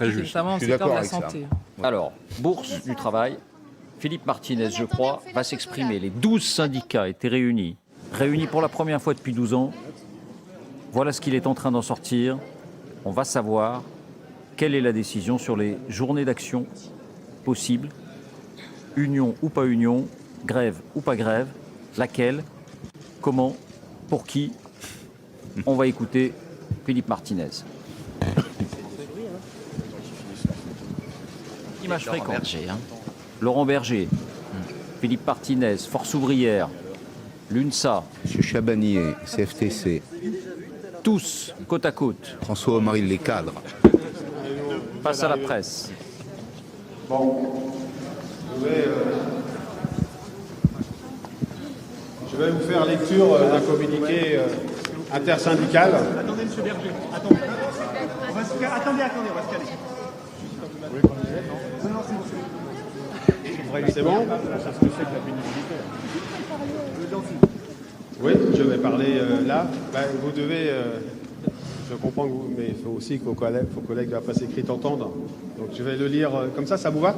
notamment Je au suis secteur de d'accord la avec ça. santé. Alors, Bourse du travail, Philippe Martinez, je crois, va s'exprimer. Les 12 syndicats étaient réunis pour la première fois depuis 12 ans. Voilà ce qu'il est en train d'en sortir. On va savoir quelle est la décision sur les journées d'action possibles, union ou pas union, grève ou pas grève, laquelle, comment, pour qui. On va écouter Philippe Martinez. Image fréquente. Laurent Berger, Philippe Martinez, Force ouvrière, l'UNSA. M. Chabanier, CFTC, Tous côte à côte, François Omaril, les cadres. face à la presse. Je vais vous faire lecture d'un communiqué intersyndical. Attendez, monsieur Berger, attendez. Attendez, on va se caler. C'est bon? Oui, je vais parler là. Vous devez, je comprends que vous, mais il faut aussi que vos collègues de la presse écrite entendent. Donc je vais le lire comme ça vous va?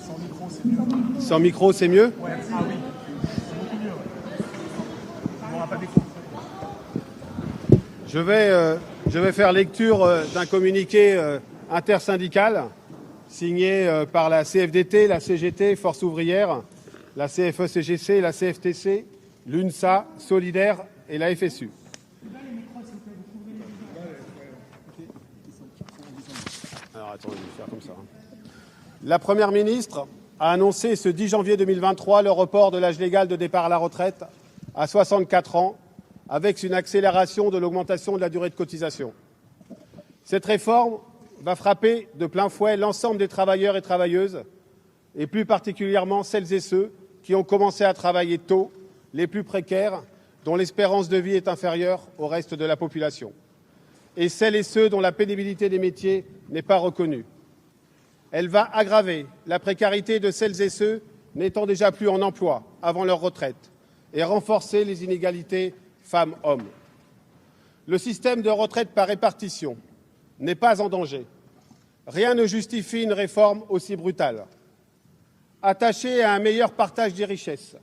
Sans micro, c'est mieux. Sans micro, c'est mieux? Ouais, ah oui, c'est beaucoup mieux. On n'aura pas d'écho. Je vais faire lecture d'un communiqué intersyndical signé par la CFDT, la CGT, Force ouvrière, la CFE-CGC, la CFTC, l'UNSA, Solidaire et la FSU. Alors attendez, je vais faire comme ça. La Première ministre a annoncé ce 10 janvier 2023 le report de l'âge légal de départ à la retraite à 64 ans, avec une accélération de l'augmentation de la durée de cotisation. Cette réforme va frapper de plein fouet l'ensemble des travailleurs et travailleuses, et plus particulièrement celles et ceux qui ont commencé à travailler tôt, les plus précaires, dont l'espérance de vie est inférieure au reste de la population, et celles et ceux dont la pénibilité des métiers n'est pas reconnue. Elle va aggraver la précarité de celles et ceux n'étant déjà plus en emploi avant leur retraite et renforcer les inégalités femmes-hommes. Le système de retraite par répartition n'est pas en danger. Rien ne justifie une réforme aussi brutale. Attachées à un meilleur partage des richesses,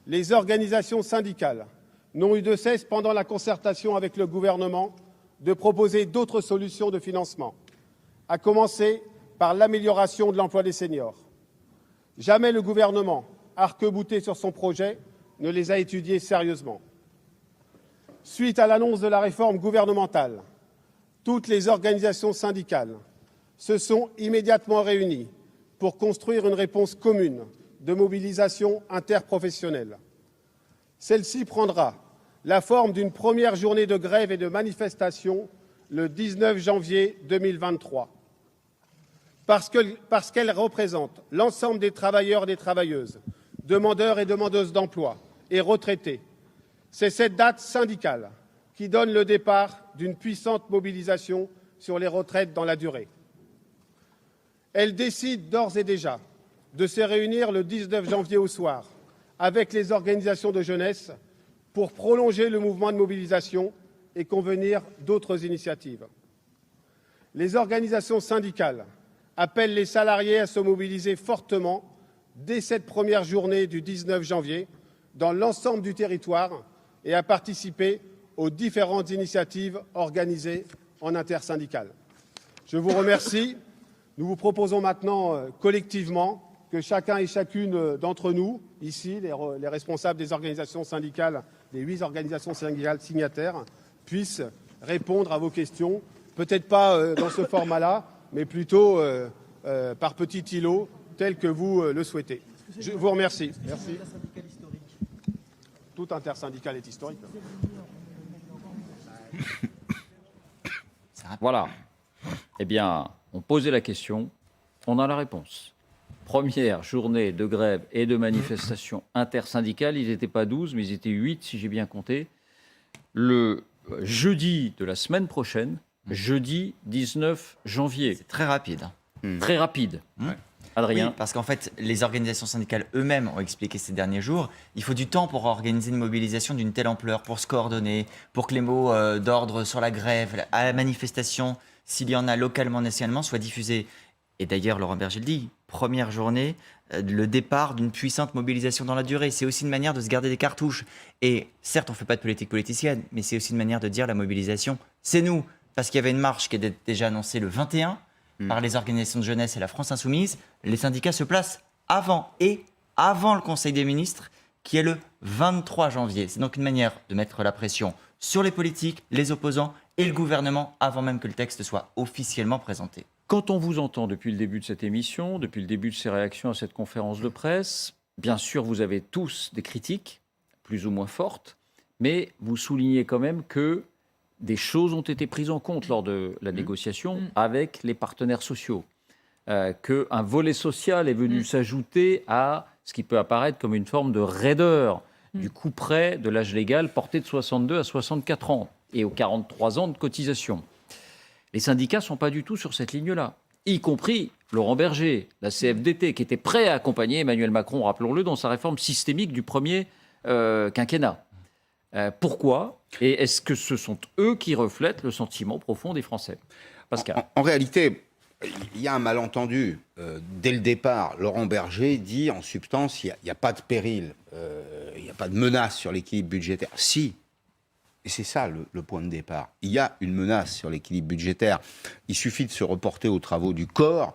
les organisations syndicales n'ont eu de cesse, pendant la concertation avec le gouvernement, de proposer d'autres solutions de financement, à commencer par l'amélioration de l'emploi des seniors. Jamais le gouvernement, arc-bouté sur son projet, ne les a étudiés sérieusement. Suite à l'annonce de la réforme gouvernementale, toutes les organisations syndicales se sont immédiatement réunies pour construire une réponse commune de mobilisation interprofessionnelle. Celle-ci prendra la forme d'une première journée de grève et de manifestation le 19 janvier 2023. Parce qu'elle représente l'ensemble des travailleurs et des travailleuses, demandeurs et demandeuses d'emploi et retraités. C'est cette date syndicale qui donne le départ d'une puissante mobilisation sur les retraites dans la durée. Elle décide d'ores et déjà de se réunir le 19 janvier au soir avec les organisations de jeunesse pour prolonger le mouvement de mobilisation et convenir d'autres initiatives. Les organisations syndicales appellent les salariés à se mobiliser fortement dès cette première journée du 19 janvier dans l'ensemble du territoire et à participer aux différentes initiatives organisées en intersyndical. Je vous remercie. Nous vous proposons maintenant collectivement que chacun et chacune d'entre nous, ici, les responsables des organisations syndicales, des 8 organisations syndicales signataires, puissent répondre à vos questions, peut-être pas dans ce format-là, mais plutôt par petits îlots, tel que vous le souhaitez. Je vous remercie. Merci. Tout intersyndical est historique. Voilà. Eh bien, on posait la question, on a la réponse. Première journée de grève et de manifestation intersyndicale, ils n'étaient pas 12, mais ils étaient 8, si j'ai bien compté. Le jeudi de la semaine prochaine, jeudi 19 janvier. C'est très rapide. Très rapide. Adrien. Oui, parce qu'en fait, les organisations syndicales eux-mêmes ont expliqué ces derniers jours, il faut du temps pour organiser une mobilisation d'une telle ampleur, pour se coordonner, pour que les mots d'ordre sur la grève, à la manifestation s'il y en a localement, nationalement, soient diffusés. Et d'ailleurs, Laurent Berger le dit, première journée, le départ d'une puissante mobilisation dans la durée. C'est aussi une manière de se garder des cartouches. Et certes, on ne fait pas de politique politicienne, mais c'est aussi une manière de dire la mobilisation, c'est nous. Parce qu'il y avait une marche qui était déjà annoncée le 21 par les organisations de jeunesse et la France Insoumise. Les syndicats se placent avant le Conseil des ministres, qui est le 23 janvier. C'est donc une manière de mettre la pression sur les politiques, les opposants et le gouvernement avant même que le texte soit officiellement présenté. Quand on vous entend depuis le début de cette émission, depuis le début de ces réactions à cette conférence de presse, bien sûr, vous avez tous des critiques, plus ou moins fortes, mais vous soulignez quand même que des choses ont été prises en compte lors de la négociation avec les partenaires sociaux, qu'un volet social est venu s'ajouter à ce qui peut apparaître comme une forme de raideur du couperet de l'âge légal porté de 62 à 64 ans et aux 43 ans de cotisation. Les syndicats ne sont pas du tout sur cette ligne-là, y compris Laurent Berger, la CFDT, qui était prêt à accompagner Emmanuel Macron, rappelons-le, dans sa réforme systémique du premier quinquennat. Pourquoi ? Et est-ce que ce sont eux qui reflètent le sentiment profond des Français ? Pascal. En réalité, il y a un malentendu. Dès le départ, Laurent Berger dit en substance il n'y a pas de péril, il n'y a pas de menace sur l'équilibre budgétaire. Si, et c'est ça le point de départ. Il y a une menace sur l'équilibre budgétaire. Il suffit de se reporter aux travaux du corps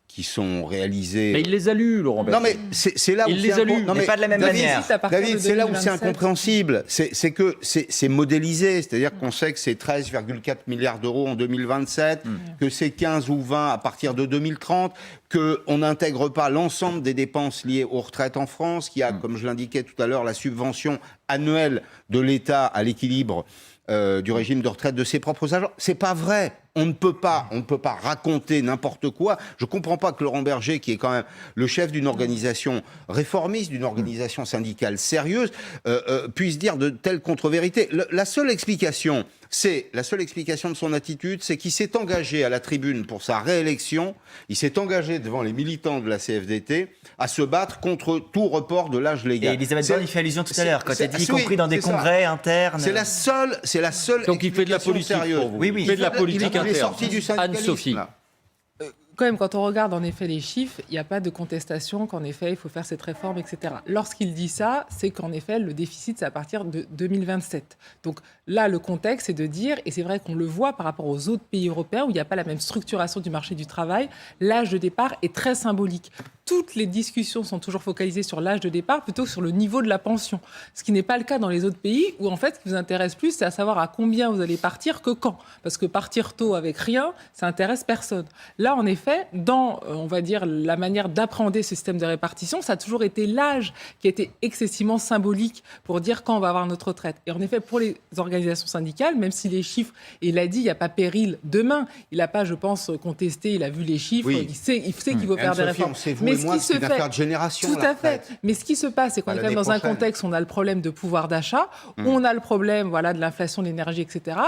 qui sont réalisés... Mais il les a lus, Laurent Berger. Non, mais c'est là où il les a lus, mais pas de la même manière. David, c'est là où c'est incompréhensible. C'est que c'est modélisé. C'est-à-dire qu'on sait que c'est 13,4 milliards d'euros en 2027, que c'est 15 ou 20 à partir de 2030, qu'on n'intègre pas l'ensemble des dépenses liées aux retraites en France, qu'il y a, comme je l'indiquais tout à l'heure, la subvention annuelle de l'État à l'équilibre du régime de retraite de ses propres agents. C'est pas vrai. On ne peut pas raconter n'importe quoi. Je comprends pas que Laurent Berger, qui est quand même le chef d'une organisation réformiste, d'une organisation syndicale sérieuse, puisse dire de telles contre-vérités. La seule explication de son attitude, c'est qu'il s'est engagé à la tribune pour sa réélection. Il s'est engagé devant les militants de la CFDT à se battre contre tout report de l'âge légal. Et Elisabeth Borne y fait allusion tout à l'heure, quand elle dit, y compris dans des congrès internes. C'est la seule Donc il fait de la politique sérieuse. pour vous. Oui, oui. Il fait de la politique Il est interne. sorti du syndicalisme. Anne-Sophie. Là. Quand même, quand on regarde en effet les chiffres, il n'y a pas de contestation qu'en effet il faut faire cette réforme, etc. Lorsqu'il dit ça, c'est qu'en effet le déficit c'est à partir de 2027. Donc là, le contexte c'est de dire, et c'est vrai qu'on le voit par rapport aux autres pays européens où il n'y a pas la même structuration du marché du travail, l'âge de départ est très symbolique. Toutes les discussions sont toujours focalisées sur l'âge de départ plutôt que sur le niveau de la pension. Ce qui n'est pas le cas dans les autres pays où en fait ce qui vous intéresse plus, c'est à savoir à combien vous allez partir que quand. Parce que partir tôt avec rien, ça intéresse personne. Là, en effet, dans, on va dire, la manière d'appréhender ce système de répartition, ça a toujours été l'âge qui a été excessivement symbolique pour dire quand on va avoir notre retraite. Et en effet, pour les organisations syndicales, même si les chiffres, et il a dit, il n'y a pas péril demain, il n'a pas, je pense, contesté, il a vu les chiffres, Oui. il sait qu'il faut faire des réformes. Mais ce qui se fait, affaire de génération, tout à fait. Mais ce qui se passe, c'est qu'on est quand même dans un contexte où on a le problème de pouvoir d'achat, on a le problème, voilà, de l'inflation, de l'énergie, etc.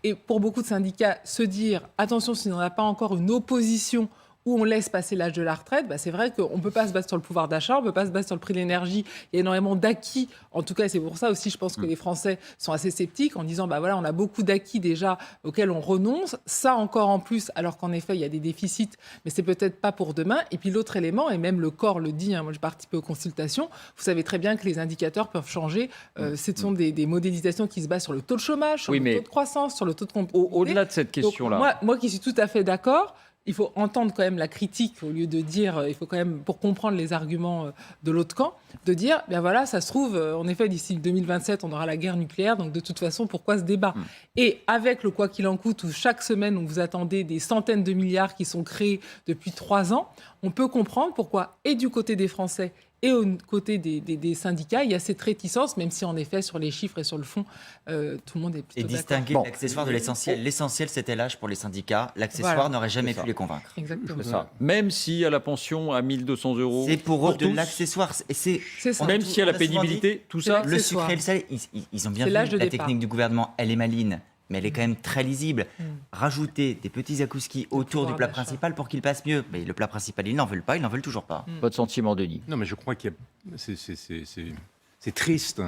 Et pour beaucoup de syndicats, se dire, attention, si on n'a pas encore une opposition où on laisse passer l'âge de la retraite, c'est vrai qu'on ne peut pas se battre sur le pouvoir d'achat, on ne peut pas se battre sur le prix de l'énergie. Il y a énormément d'acquis. En tout cas, c'est pour ça aussi, je pense que les Français sont assez sceptiques en disant, voilà, on a beaucoup d'acquis déjà auxquels on renonce. Ça encore en plus, alors qu'en effet, il y a des déficits, mais c'est peut-être pas pour demain. Et puis l'autre élément, et même le corps le dit, moi j'ai participé aux consultations, vous savez très bien que les indicateurs peuvent changer. Ce sont des modélisations qui se basent sur le taux de chômage, sur le taux de croissance, sur le taux de compétitivité. Au-delà de cette question-là. Donc, moi qui suis tout à fait d'accord, il faut entendre quand même la critique au lieu de dire, il faut quand même, pour comprendre les arguments de l'autre camp, de dire, voilà, ça se trouve, en effet, d'ici 2027, on aura la guerre nucléaire, donc de toute façon, pourquoi ce débat ? Et avec le quoi qu'il en coûte, où chaque semaine, on vous attendait des centaines de milliards qui sont créés depuis 3 ans, on peut comprendre pourquoi, et du côté des Français, et au côté des syndicats, il y a cette réticence, même si en effet, sur les chiffres et sur le fond, tout le monde est plutôt d'accord. Et distinguer l'accessoire de l'essentiel. L'essentiel, c'était l'âge pour les syndicats. L'accessoire n'aurait jamais pu les convaincre. Exactement. C'est ça. Même si à la pension à 1 200 €. C'est pour eux de tous. l'accessoire. C'est ça. Même si à la pénibilité, tout ça. Le sucre et le sel, ils ont bien vu la technique du gouvernement. Elle est maline, mais elle est quand même très lisible. Rajouter des petits akouskis autour du plat principal pour qu'il passe mieux. Mais le plat principal, ils n'en veulent pas, ils n'en veulent toujours pas. Votre sentiment, Denis ? Non, mais je crois qu'il y a... C'est triste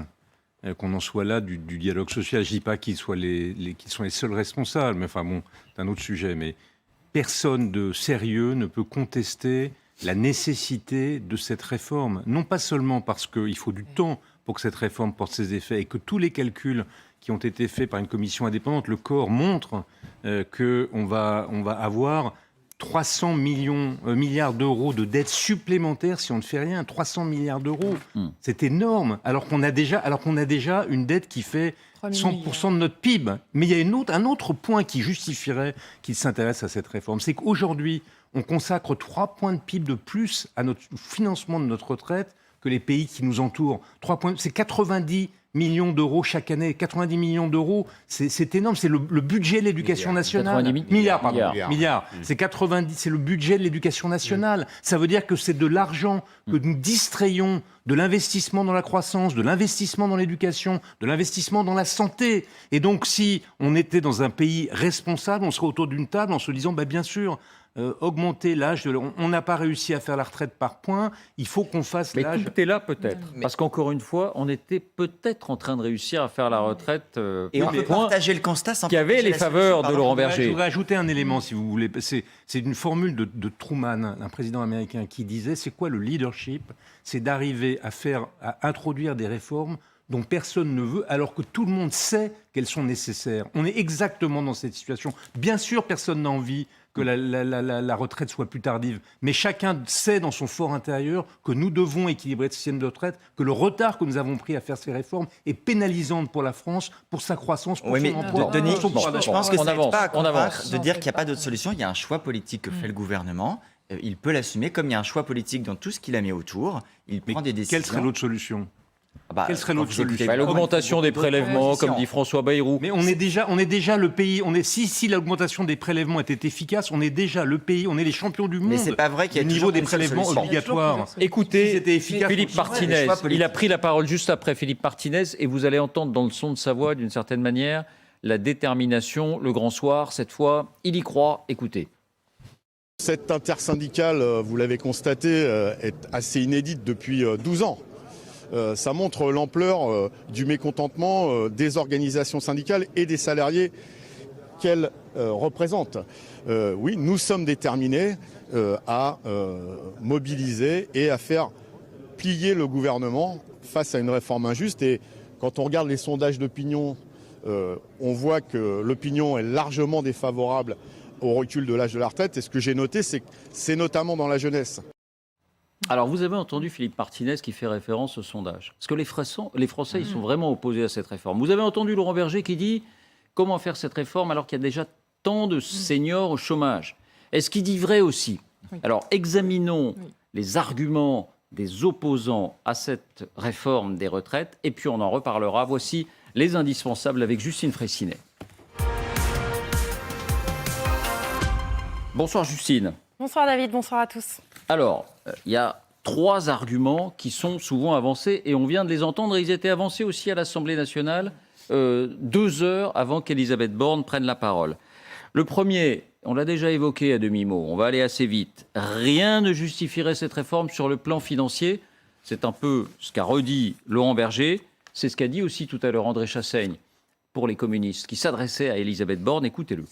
qu'on en soit là du dialogue social. Je ne dis pas qu'ils sont les seuls responsables, mais enfin bon, c'est un autre sujet. Mais personne de sérieux ne peut contester la nécessité de cette réforme. Non pas seulement parce qu'il faut du temps pour que cette réforme porte ses effets et que tous les calculs qui ont été faits par une commission indépendante, le corps montre qu'on va avoir 300 milliards d'euros de dettes supplémentaires si on ne fait rien. 300 milliards d'euros, c'est énorme, alors qu'on a déjà une dette qui fait 100% de notre PIB. Mais il y a un autre point qui justifierait qu'il s'intéresse à cette réforme, c'est qu'aujourd'hui, on consacre 3 points de PIB de plus à notre financement de notre retraite que les pays qui nous entourent. 3 points, c'est 90 millions d'euros chaque année. 90 millions d'euros, c'est énorme. C'est le budget de l'éducation nationale. 90 milliards. C'est le budget de l'éducation nationale. Ça veut dire que c'est de l'argent que nous distrayons de l'investissement dans la croissance, de l'investissement dans l'éducation, de l'investissement dans la santé. Et donc, si on était dans un pays responsable, on serait autour d'une table en se disant, bien sûr, augmenter l'âge, on n'a pas réussi à faire la retraite par points, il faut qu'on fasse l'âge... Mais tout est là peut-être, parce qu'encore une fois, on était peut-être en train de réussir à faire la retraite et on peut partager le constat sans qui avait les faveurs de Laurent Berger. Je voudrais ajouter un élément, si vous voulez. C'est une formule de Truman, un président américain, qui disait, c'est quoi le leadership? C'est d'arriver à introduire des réformes dont personne ne veut, alors que tout le monde sait qu'elles sont nécessaires. On est exactement dans cette situation. Bien sûr, personne n'a envie que la retraite soit plus tardive. Mais chacun sait dans son fort intérieur que nous devons équilibrer le système de retraite, que le retard que nous avons pris à faire ces réformes est pénalisant pour la France, pour sa croissance, pour son emploi. Denis, je pense que c'est pas à convaincre de dire Non, qu'il n'y a pas d'autre solution. Il y a un choix politique que fait le gouvernement. Il peut l'assumer, comme il y a un choix politique dans tout ce qu'il a mis autour. Il prend des décisions. Quelle serait l'autre solution? Quelle serait l'autre solution? L'augmentation des prélèvements, comme dit François Bayrou. Mais on est déjà le pays. Si l'augmentation des prélèvements était efficace, on est déjà le pays. On est les champions du monde. Mais c'est pas vrai qu'il y a au niveau des toujours une seule prélèvements solution. obligatoires. Écoutez, efficace, Philippe Martinez, il a pris la parole juste après Philippe Martinez, et vous allez entendre dans le son de sa voix, d'une certaine manière, la détermination, le grand soir. Cette fois, il y croit. Écoutez. Cette intersyndicale, vous l'avez constaté, est assez inédite depuis 12 ans. Ça montre l'ampleur du mécontentement des organisations syndicales et des salariés qu'elles représentent. Oui, nous sommes déterminés à mobiliser et à faire plier le gouvernement face à une réforme injuste. Et quand on regarde les sondages d'opinion, on voit que l'opinion est largement défavorable au recul de l'âge de la retraite. Et ce que j'ai noté, c'est que c'est notamment dans la jeunesse. Alors, vous avez entendu Philippe Martinez qui fait référence au sondage. Parce que les Français, ils sont vraiment opposés à cette réforme. Vous avez entendu Laurent Berger qui dit comment faire cette réforme alors qu'il y a déjà tant de seniors au chômage. Est-ce qu'il dit vrai aussi? Alors, examinons les arguments des opposants à cette réforme des retraites et puis on en reparlera. Voici les indispensables avec Justine Fraissinet. Bonsoir Justine. Bonsoir David, bonsoir à tous. Alors, il y a 3 arguments qui sont souvent avancés et on vient de les entendre. Ils étaient avancés aussi à l'Assemblée nationale 2 heures avant qu'Elisabeth Borne prenne la parole. Le premier, on l'a déjà évoqué à demi-mot, on va aller assez vite. Rien ne justifierait cette réforme sur le plan financier. C'est un peu ce qu'a redit Laurent Berger. C'est ce qu'a dit aussi tout à l'heure André Chassaigne pour les communistes qui s'adressait à Elisabeth Borne. Écoutez-le.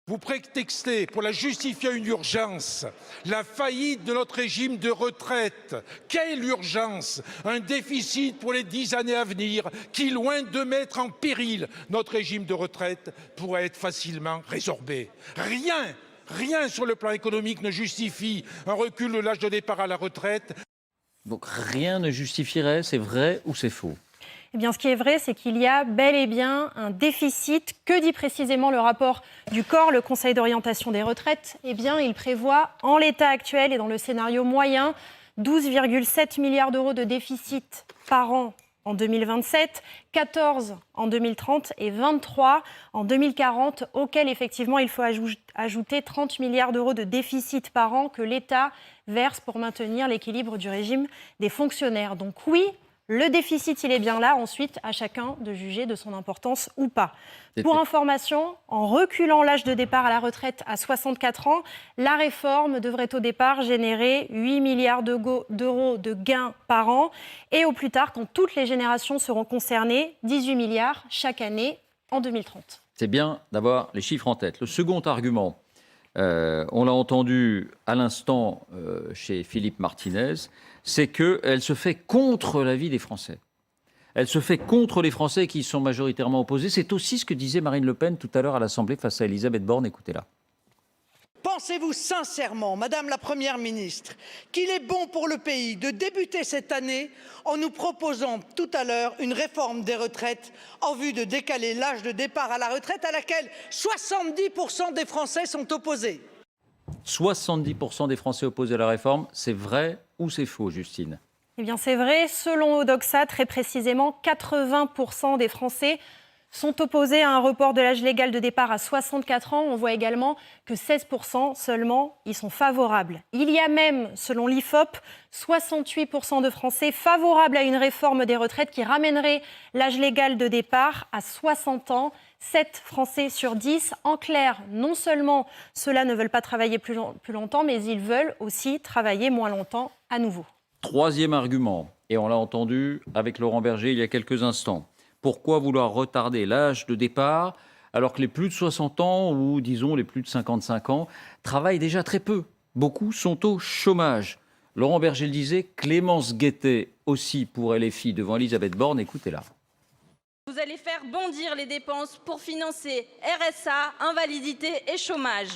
Vous prétextez pour la justifier une urgence, la faillite de notre régime de retraite. Quelle urgence? Un déficit pour les 10 années à venir qui, loin de mettre en péril notre régime de retraite, pourrait être facilement résorbé. Rien sur le plan économique ne justifie un recul de l'âge de départ à la retraite. Donc rien ne justifierait, c'est vrai ou c'est faux? Eh bien, ce qui est vrai, c'est qu'il y a bel et bien un déficit. Que dit précisément le rapport du COR, le Conseil d'orientation des retraites? Eh bien, il prévoit, en l'état actuel et dans le scénario moyen, 12,7 milliards d'euros de déficit par an en 2027, 14 en 2030 et 23 en 2040, auquel effectivement il faut ajouter 30 milliards d'euros de déficit par an que l'État verse pour maintenir l'équilibre du régime des fonctionnaires. Donc oui, le déficit, il est bien là. Ensuite, à chacun de juger de son importance ou pas. Pour information, en reculant l'âge de départ à la retraite à 64 ans, la réforme devrait au départ générer 8 milliards d'euros de gains par an. Et au plus tard, quand toutes les générations seront concernées, 18 milliards chaque année en 2030. C'est bien d'avoir les chiffres en tête. Le second argument, on l'a entendu à l'instant chez Philippe Martinez, c'est qu'elle se fait contre l'avis des Français. Elle se fait contre les Français qui y sont majoritairement opposés. C'est aussi ce que disait Marine Le Pen tout à l'heure à l'Assemblée face à Elisabeth Borne. Écoutez-la. Pensez-vous sincèrement, Madame la Première ministre, qu'il est bon pour le pays de débuter cette année en nous proposant tout à l'heure une réforme des retraites en vue de décaler l'âge de départ à la retraite à laquelle 70% des Français sont opposés? 70% des Français opposés à la réforme, c'est vrai ou c'est faux, Justine? Eh bien, c'est vrai. Selon Odoxa, très précisément, 80% des Français sont opposés à un report de l'âge légal de départ à 64 ans. On voit également que 16% seulement y sont favorables. Il y a même, selon l'IFOP, 68% de Français favorables à une réforme des retraites qui ramènerait l'âge légal de départ à 60 ans. 7 Français sur 10. En clair, non seulement ceux-là ne veulent pas travailler plus longtemps, mais ils veulent aussi travailler moins longtemps à nouveau. Troisième argument, et on l'a entendu avec Laurent Berger il y a quelques instants. Pourquoi vouloir retarder l'âge de départ alors que les plus de 60 ans ou disons les plus de 55 ans travaillent déjà très peu? Beaucoup sont au chômage. Laurent Berger le disait, Clémence Guettet aussi pour LFI devant Elisabeth Borne. Écoutez-la. Vous allez faire bondir les dépenses pour financer RSA, invalidité et chômage.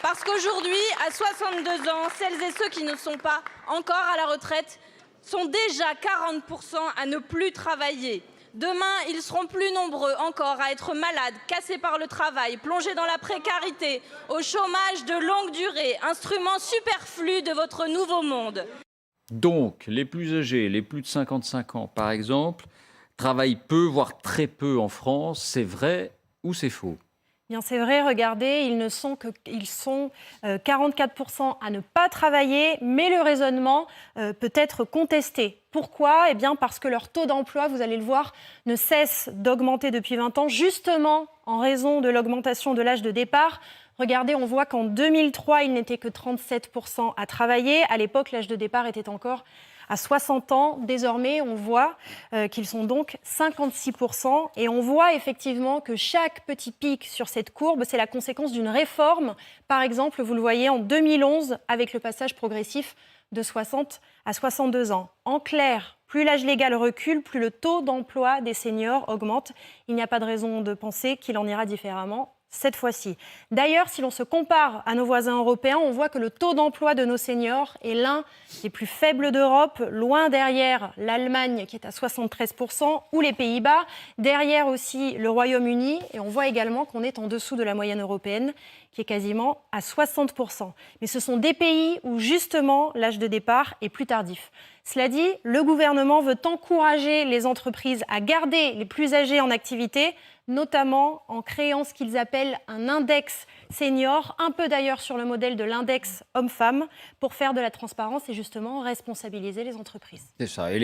Parce qu'aujourd'hui, à 62 ans, celles et ceux qui ne sont pas encore à la retraite sont déjà 40% à ne plus travailler. Demain, ils seront plus nombreux encore à être malades, cassés par le travail, plongés dans la précarité, au chômage de longue durée, instrument superflu de votre nouveau monde. Donc, les plus âgés, les plus de 55 ans par exemple, travaillent peu, voire très peu en France. C'est vrai ou c'est faux? Bien, c'est vrai, regardez, ils sont 44% à ne pas travailler, mais le raisonnement peut être contesté. Pourquoi? Eh bien, parce que leur taux d'emploi, vous allez le voir, ne cesse d'augmenter depuis 20 ans, justement en raison de l'augmentation de l'âge de départ. Regardez, on voit qu'en 2003, il n'était que 37% à travailler. À l'époque, l'âge de départ était encore à 60 ans. Désormais, on voit qu'ils sont donc 56%. Et on voit effectivement que chaque petit pic sur cette courbe, c'est la conséquence d'une réforme. Par exemple, vous le voyez en 2011, avec le passage progressif de 60 à 62 ans. En clair, plus l'âge légal recule, plus le taux d'emploi des seniors augmente. Il n'y a pas de raison de penser qu'il en ira différemment cette fois-ci. D'ailleurs, si l'on se compare à nos voisins européens, on voit que le taux d'emploi de nos seniors est l'un des plus faibles d'Europe, loin derrière l'Allemagne qui est à 73% ou les Pays-Bas, derrière aussi le Royaume-Uni, et on voit également qu'on est en dessous de la moyenne européenne qui est quasiment à 60%. Mais ce sont des pays où justement l'âge de départ est plus tardif. Cela dit, le gouvernement veut encourager les entreprises à garder les plus âgés en activité, notamment en créant ce qu'ils appellent un index senior, un peu d'ailleurs sur le modèle de l'index homme-femme, pour faire de la transparence et justement responsabiliser les entreprises. C'est ça. Et